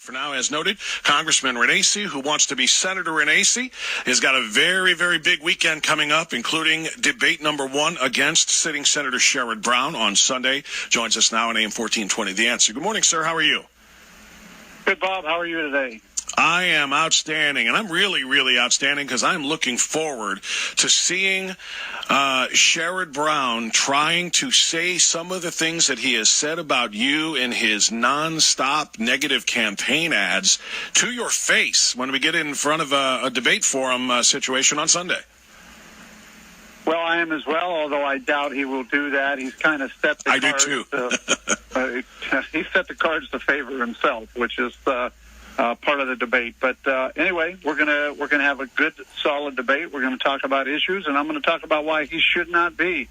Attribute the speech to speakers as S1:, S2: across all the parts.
S1: For now, as noted, Congressman Renacci, who wants to be Senator Renacci, has got a very, very big weekend coming up, including debate number 1 against sitting Senator Sherrod Brown on Sunday. Joins us now on AM 1420. The Answer. Good morning, sir. How are you?
S2: Good, Bob. How are you today?
S1: I am outstanding, and I'm really, really outstanding because I'm looking forward to seeing Sherrod Brown trying to say some of the things that he has said about you in his nonstop negative campaign ads to your face when we get in front of a debate forum situation on Sunday.
S2: Well, I am as well, although I doubt he will do that. He's kind of set the cards.
S1: I do too.
S2: He set the cards to favor himself, which is part of the debate. But anyway, we're gonna have a good, solid debate. We're going to talk about issues, and I'm going to talk about why he should not be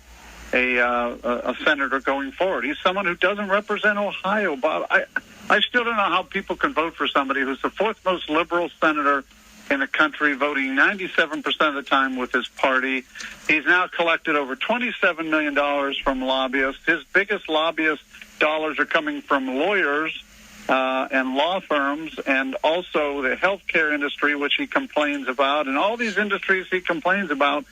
S2: a senator going forward. He's someone who doesn't represent Ohio, Bob. I still don't know how people can vote for somebody who's the 4th most liberal senator in the country, voting 97% of the time with his party. He's now collected over $27 million from lobbyists. His biggest lobbyist dollars are coming from lawyers and law firms, and also the healthcare industry, which he complains about, and all these industries he complains about.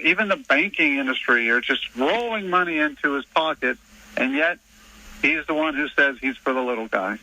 S2: Even the banking industry are just rolling money into his pocket, and yet he's the one who says he's for the little guy.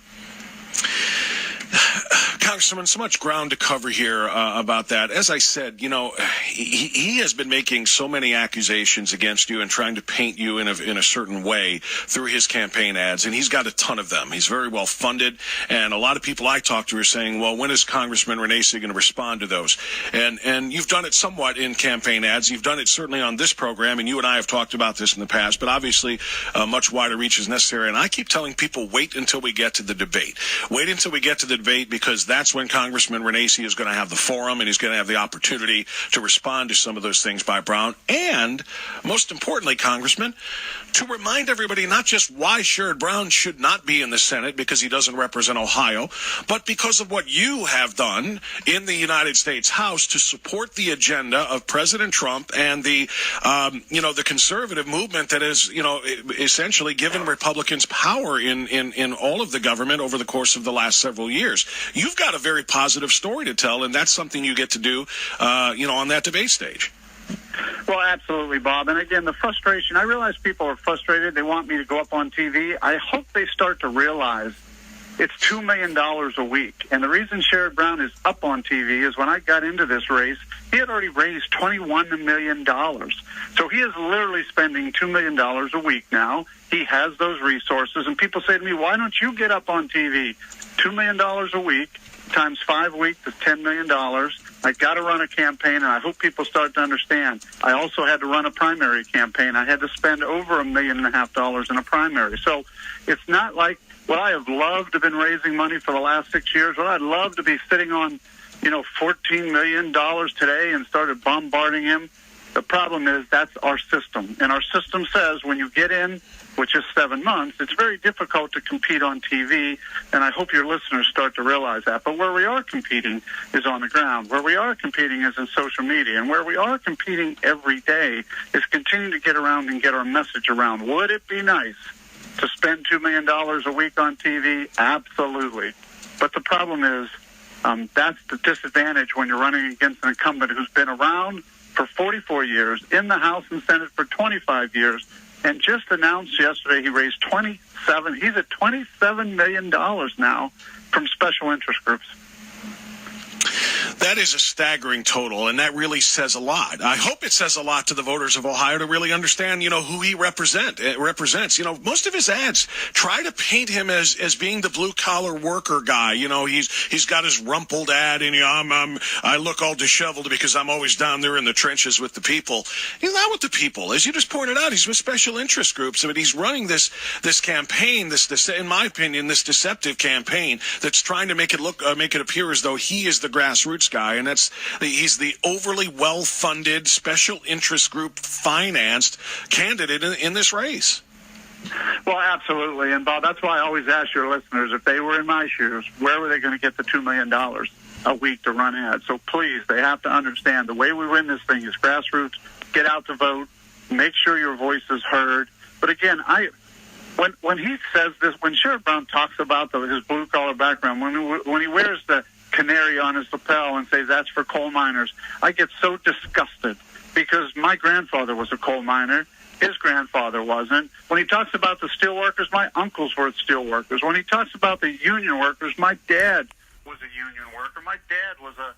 S1: Congressman, so much ground to cover here about that. As I said, you know, he has been making so many accusations against you and trying to paint you in a certain way through his campaign ads, and he's got a ton of them. He's very well funded, and a lot of people I talk to are saying, well, when is Congressman Renacci going to respond to those? And you've done it somewhat in campaign ads. You've done it certainly on this program, and you and I have talked about this in the past, but obviously much wider reach is necessary. And I keep telling people, wait until we get to the debate. Wait until we get to the debate, because that's when Congressman Renacci is going to have the forum, and he's going to have the opportunity to respond to some of those things by Brown. And most importantly, Congressman, to remind everybody not just why Sherrod Brown should not be in the Senate because he doesn't represent Ohio, but because of what you have done in the United States House to support the agenda of President Trump and the conservative movement that has, essentially given Republicans power in all of the government over the course of the last several years. You've got a very positive story to tell, and that's something you get to do, on that debate stage.
S2: Well, absolutely, Bob. And again, the frustration, I realize people are frustrated. They want me to go up on TV. I hope they start to realize it's $2 million a week. And the reason Sherrod Brown is up on TV is when I got into this race, he had already raised $21 million. So he is literally spending $2 million a week now. He has those resources. And people say to me, why don't you get up on TV? $2 million a week times 5 weeks is $10 million. I got to run a campaign, and I hope people start to understand. I also had to run a primary campaign. I had to spend over $1.5 million in a primary. So it's not like what I have loved to have been raising money for the last 6 years. What I'd love to be sitting on, $14 million today and started bombarding him. The problem is that's our system. And our system says when you get in, which is 7 months, it's very difficult to compete on TV, and I hope your listeners start to realize that. But where we are competing is on the ground. Where we are competing is in social media. And where we are competing every day is continuing to get around and get our message around. Would it be nice to spend $2 million a week on TV? Absolutely. But the problem is that's the disadvantage when you're running against an incumbent who's been around for 44 years, in the House and Senate for 25 years, and just announced yesterday he raised he's at $27 million now from special interest groups.
S1: That is a staggering total, and that really says a lot. I hope it says a lot to the voters of Ohio to really understand, who he represents. Most of his ads try to paint him as being the blue-collar worker guy. He's got his rumpled ad, and I look all disheveled because I'm always down there in the trenches with the people. He's not with the people. As you just pointed out, he's with special interest groups. I mean, he's running this campaign, this in my opinion, this deceptive campaign that's trying to make it appear as though he is the grassroots guy, and he's the overly well-funded, special interest group financed candidate in this race.
S2: Well, absolutely. And, Bob, that's why I always ask your listeners, if they were in my shoes, where were they going to get the $2 million a week to run ads? So please, they have to understand the way we win this thing is grassroots. Get out to vote. Make sure your voice is heard. But again, when he says this, when Sherrod Brown talks about his blue collar background, when he wears the canary on his lapel and says that's for coal miners, I get so disgusted because my grandfather was a coal miner. His grandfather wasn't. When he talks about the steel workers, my uncles were steel workers. When he talks about the union workers, my dad was a union worker. My dad was a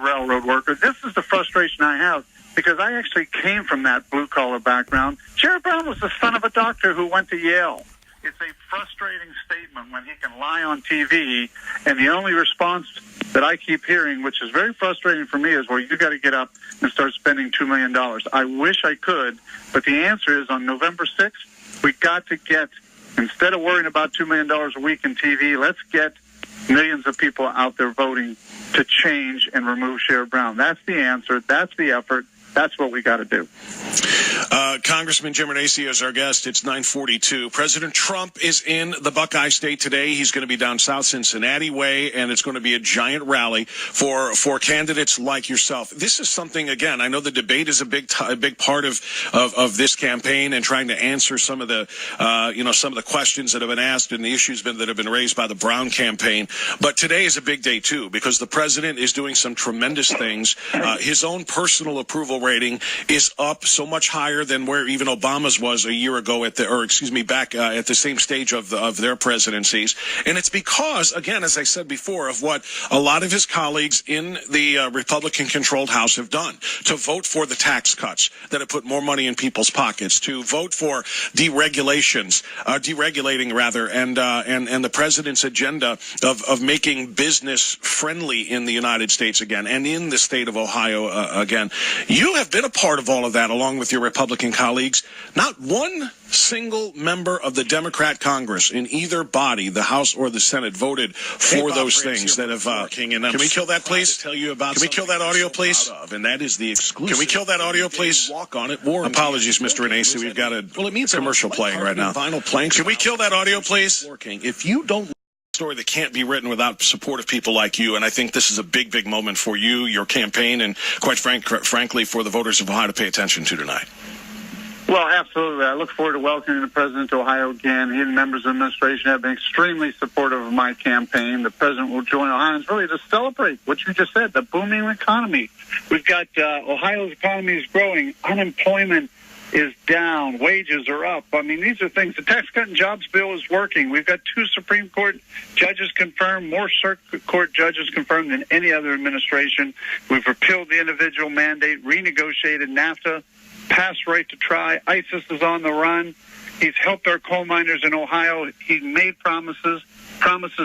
S2: railroad worker. This is the frustration I have because I actually came from that blue-collar background. Sherrod Brown was the son of a doctor who went to Yale. It's a frustrating statement when he can lie on TV, and the only response that I keep hearing, which is very frustrating for me, is, well, you got to get up and start spending $2 million. I wish I could, but the answer is on November 6th, we got to get, instead of worrying about $2 million a week in TV, let's get millions of people out there voting to change and remove Sherrod Brown. That's the answer. That's the effort. That's what we got to do.
S1: Congressman Jim Renacci is our guest. It's 9:42. President Trump is in the Buckeye State today. He's going to be down South Cincinnati way, and it's going to be a giant rally for candidates like yourself. This is something, again, I know the debate is a big part of this campaign and trying to answer some of the some of the questions that have been asked and the issues that have been raised by the Brown campaign. But today is a big day too because the president is doing some tremendous things. His own personal approval rating is up so much higher than where even Obama's was a year ago back at the same stage of their presidencies. And it's because, again, as I said before, of what a lot of his colleagues in the Republican-controlled House have done, to vote for the tax cuts that have put more money in people's pockets, to vote for deregulating and the president's agenda of making business friendly in the United States again and in the state of Ohio again. You have been a part of all of that along with your Republican colleagues. Not one single member of the Democrat Congress in either body, the House or the Senate, voted for those things that have. Can we kill that, please? Can we kill that audio, please? And that is the exclusive. Can we kill that audio, please? Walk on it. Apologies, Mr. Renacci. We've got a commercial playing right now. Can we kill that audio, please? If you don't. Story that can't be written without support of people like you, and I think this is a big moment for you, your campaign, and quite frankly for the voters of Ohio to pay attention to tonight.
S2: Well, absolutely. I look forward to welcoming the president to Ohio again. He and members of the administration have been extremely supportive of my campaign. The president will join Ohioans really to celebrate what you just said, the booming economy. We've got Ohio's economy is growing, unemployment is down, wages are up. I mean, these are things. The Tax Cut and Jobs bill is working. We've got 2 Supreme Court judges confirmed, more circuit court judges confirmed than any other administration. We've repealed the individual mandate, renegotiated NAFTA, passed right to try. ISIS is on the run. He's helped our coal miners in Ohio. He made promises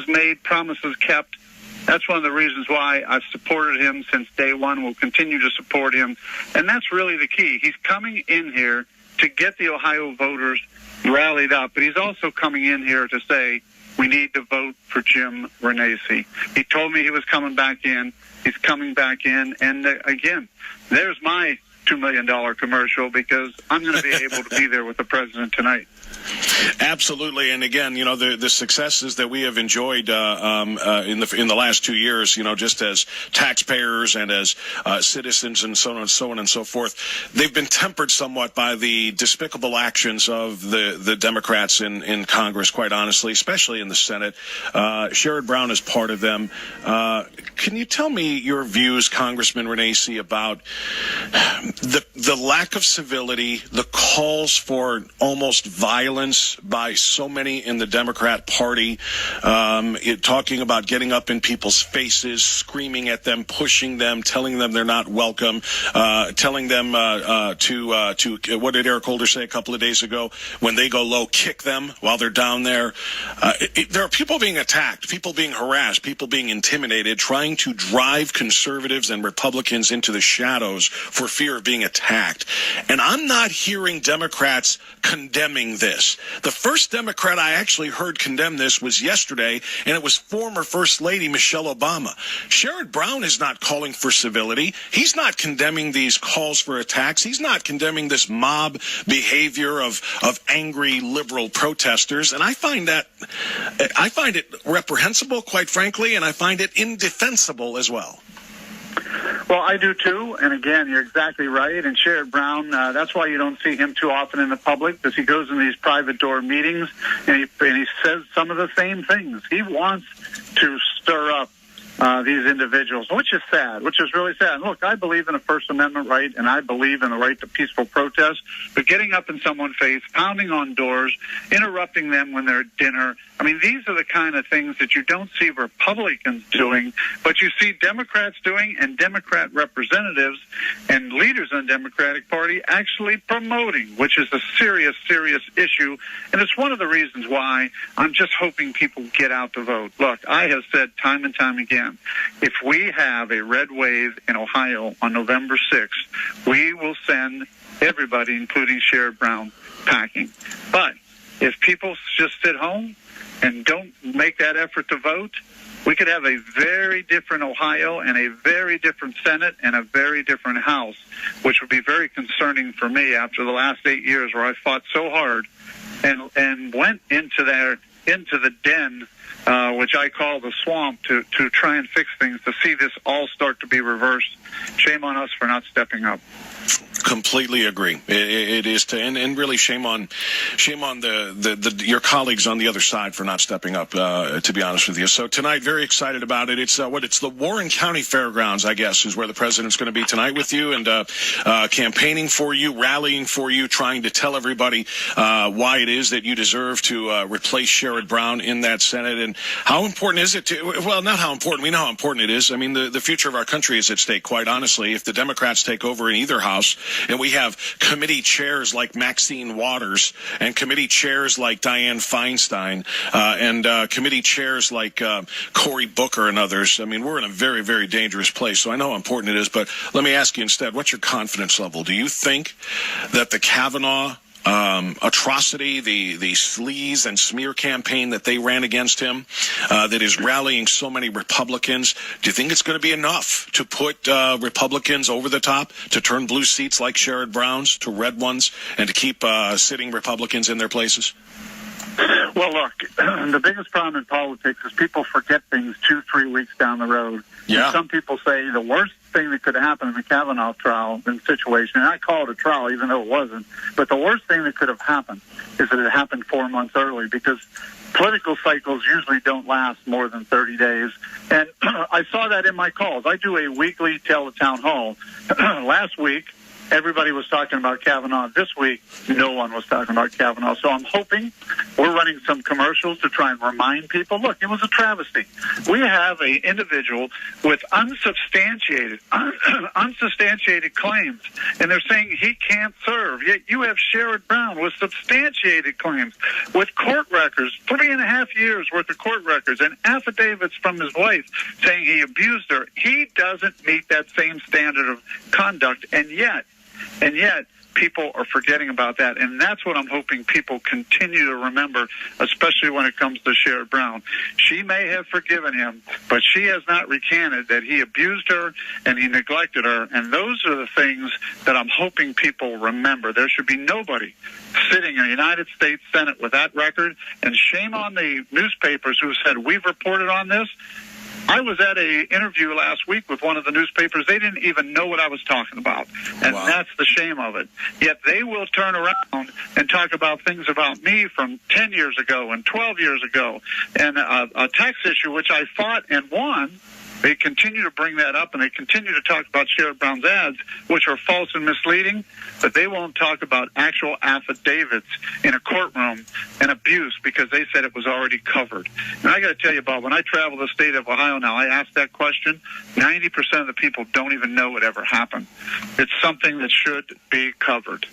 S2: made, promises kept. That's one of the reasons why I've supported him since day one. We'll continue to support him. And that's really the key. He's coming in here to get the Ohio voters rallied up, but he's also coming in here to say we need to vote for Jim Renacci. He told me he was coming back in. He's coming back in. And again, there's my $2 million commercial because I'm going to be able to be there with the president tonight.
S1: Absolutely, and again, the successes that we have enjoyed in the last 2 years, just as taxpayers and as citizens and so on and so forth, they've been tempered somewhat by the despicable actions of the Democrats in Congress. Quite honestly, especially in the Senate, Sherrod Brown is part of them. Can you tell me your views, Congressman Renacci, about the lack of civility, the calls for almost violence by so many in the Democrat Party, talking about getting up in people's faces, screaming at them, pushing them, telling them they're not welcome, telling them to what did Eric Holder say a couple of days ago? When they go low, kick them while they're down there. There are people being attacked, people being harassed, people being intimidated, trying to drive conservatives and Republicans into the shadows for fear of being attacked. And I'm not hearing Democrats condemning this. The first Democrat I actually heard condemn this was yesterday, and it was former First Lady Michelle Obama. Sherrod Brown is not calling for civility. He's not condemning these calls for attacks. He's not condemning this mob behavior of angry liberal protesters. And I find it reprehensible, quite frankly, and I find it indefensible as well.
S2: Well, Well, I do too, and again, you're exactly right. And Sherrod Brown, that's why you don't see him too often in the public, because he goes in these private door meetings and he says some of the same things. He wants to stir up these individuals, which is sad, which is really sad. And look, I believe in a First Amendment right, and I believe in the right to peaceful protest, but getting up in someone's face, pounding on doors, interrupting them when they're at dinner, I mean, these are the kind of things that you don't see Republicans doing, but you see Democrats doing, and Democrat representatives and leaders in the Democratic Party actually promoting, which is a serious, serious issue. And it's one of the reasons why I'm just hoping people get out to vote. Look, I have said time and time again, if we have a red wave in Ohio on November 6th, we will send everybody, including Sherrod Brown, packing. But if people just sit home and don't make that effort to vote, we could have a very different Ohio and a very different Senate and a very different House, which would be very concerning for me after the last 8 years where I fought so hard and went into the den, which I call the swamp, to try and fix things, to see this all start to be reversed. Shame on us for not stepping up.
S1: Completely agree. It is, and really shame on your colleagues on the other side for not stepping up. To be honest with you, so tonight, very excited about it. It's it's the Warren County Fairgrounds, I guess, is where the president's going to be tonight with you and campaigning for you, rallying for you, trying to tell everybody why it is that you deserve to replace Sherrod Brown in that Senate, and how important is it to? Well, not how important. We know how important it is. I mean, the future of our country is at stake. Quite honestly, if the Democrats take over in either house, and we have committee chairs like Maxine Waters and committee chairs like Dianne Feinstein and committee chairs like Cory Booker and others. I mean, we're in a very, very dangerous place. So I know how important it is. But let me ask you instead, what's your confidence level? Do you think that the Kavanaugh atrocity, the sleaze and smear campaign that they ran against him, that is rallying so many Republicans, do you think it's going to be enough to put Republicans over the top, to turn blue seats like Sherrod Brown's to red ones, and to keep sitting Republicans in their places?
S2: Well, look, the biggest problem in politics is people forget things 2-3 weeks down the road.
S1: Yeah.
S2: And some people say the worst thing that could happen in the Kavanaugh trial and situation, and I call it a trial even though it wasn't, but the worst thing that could have happened is that it happened 4 months early, because political cycles usually don't last more than 30 days. And I saw that in my calls. I do a weekly town hall. Last week, everybody was talking about Kavanaugh. This week, no one was talking about Kavanaugh. So I'm hoping we're running some commercials to try and remind people, look, it was a travesty. We have an individual with unsubstantiated claims, and they're saying he can't serve. Yet you have Sherrod Brown with substantiated claims, with court records, 3.5 years worth of court records, and affidavits from his wife saying he abused her. He doesn't meet that same standard of conduct, and yet people are forgetting about that, and that's what I'm hoping people continue to remember, especially when it comes to Sherrod Brown. She may have forgiven him, but she has not recanted that he abused her and he neglected her, and those are the things that I'm hoping people remember. There should be nobody sitting in the United States Senate with that record, and shame on the newspapers who said, we've reported on this. I was at an interview last week with one of the newspapers. They didn't even know what I was talking about, and
S1: wow.
S2: That's the shame of it. Yet they will turn around and talk about things about me from 10 years ago and 12 years ago, and a tax issue which I fought and won. They continue to bring that up, and they continue to talk about Sherrod Brown's ads, which are false and misleading, but they won't talk about actual affidavits in a courtroom and abuse because they said it was already covered. And I got to tell you, Bob, when I travel the state of Ohio now, I ask that question, 90% of the people don't even know it ever happened. It's something that should be covered.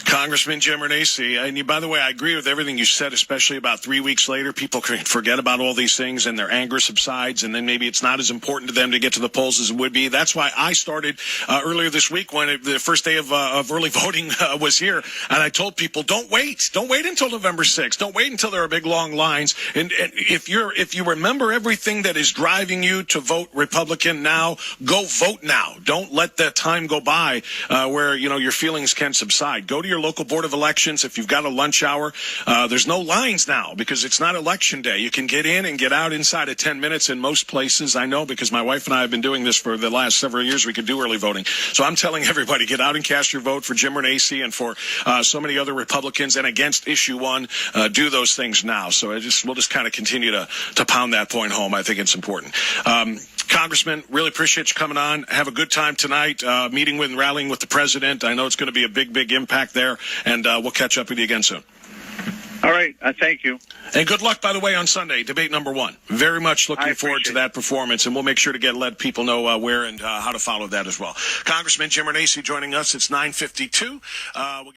S1: Congressman Jim Renacci, and by the way, I agree with everything you said, especially about 3 weeks later. People can forget about all these things and their anger subsides, and then maybe it's not as important to them to get to the polls as it would be. That's why I started earlier this week when the first day of early voting was here, and I told people, don't wait until November 6th. Don't wait until there are big, long lines. And if you remember everything that is driving you to vote Republican now, go vote now. Don't let that time go by where your feelings can subside. decide. Go to your local Board of Elections. If you've got a lunch hour, there's no lines now because it's not election day. You can get in and get out inside of 10 minutes in most places. I know because my wife and I have been doing this for the last several years. We could do early voting. So I'm telling everybody, get out and cast your vote for Jim Renacci and for so many other Republicans and against Issue 1. Do those things now. So we'll just kind of continue to pound that point home. I think it's important. Congressman, really appreciate you coming on. Have a good time tonight, meeting with and rallying with the president. I know it's going to be a big, big impact there, and we'll catch up with you again soon.
S2: All right. Thank you.
S1: And good luck, by the way, on Sunday, debate number 1. Very much looking forward to that performance, and we'll make sure to let people know where and how to follow that as well. Congressman Jim Renacci joining us. It's 9:52.